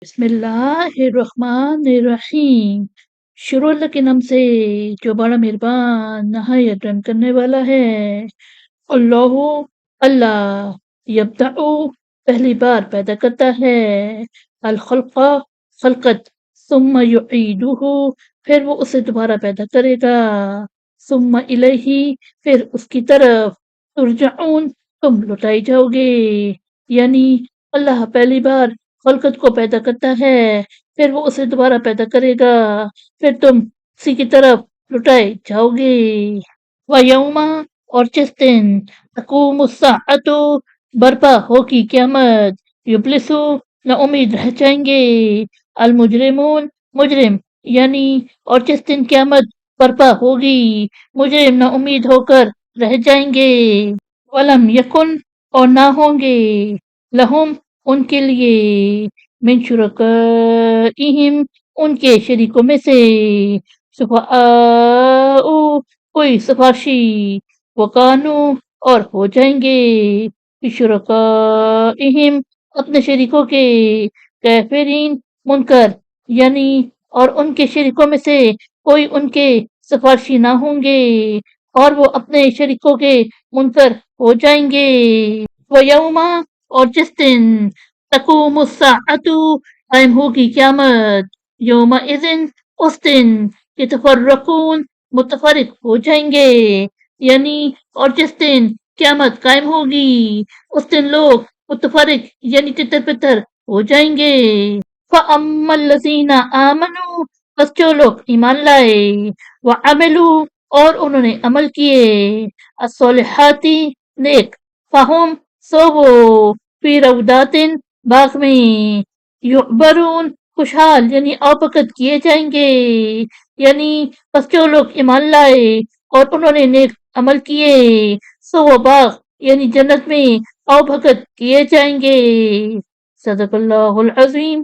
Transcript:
بسم اللہ الرحمن الرحیم۔ شروع اللہ کے نام سے جو بڑا مہربان نہایت رحم کرنے والا ہے۔ اللہ اللہ یبدأ پہلی بار پیدا کرتا ہے، الخلق خلقت، ثم یعیدہ پھر وہ اسے دوبارہ پیدا کرے گا، ثم الیہ پھر اس کی طرف ترجعون تم لوٹائے جاؤ گے۔ یعنی اللہ پہلی بار خلقت کو پیدا کرتا ہے، پھر وہ اسے دوبارہ پیدا کرے گا، پھر تم اسی کی طرف لٹائے جاؤ گے۔ وَيَوْمَ اور جس دن تقوم الساعۃ برپا ہوگی قیامت، یبلسو نا امید رہ جائیں گے، المجرمون مجرم، یعنی اور جس دن قیامت برپا ہوگی مجرم نا امید ہو کر رہ جائیں گے۔ وَلَمْ يَكُنْ اور نہ ہوں گے، لہم ان کے لیے، من شرکائہم ان کے شریکوں میں سے، شفعاء کوئی سفارشی، وکانو اور ہو جائیں گے، شرکائہم اپنے شریکوں کے، کافرین منکر، یعنی اور ان کے شریکوں میں سے کوئی ان کے سفارشی نہ ہوں گے اور وہ اپنے شریکوں کے منکر ہو جائیں گے۔ وَيَوْمَ اور جس دن تقوم الساعۃ قائم ہوگی قیامت، یومئذ اس دن، یتفرقون متفرق ہو جائیں گے، یعنی اور جس دن قیامت قائم ہوگی اس دن لوگ متفرق یعنی تتر بتر ہو جائیں گے۔ فَأَمَّا الَّذِينَ آمَنُوا بس جو لوگ ایمان لائے، وَعَمِلُوا اور انہوں نے عمل کیے، الصالحات نیک، فَهُمْ سو وہ، فی روضات باغ میں، یعبرون خوشحال یعنی آبکت کیے جائیں گے، یعنی بس جو لوگ ایمان لائے اور انہوں نے نیک عمل کیے، سو وہ باغ یعنی جنت میں آبکت کیے جائیں گے۔ صدق اللہ العظیم۔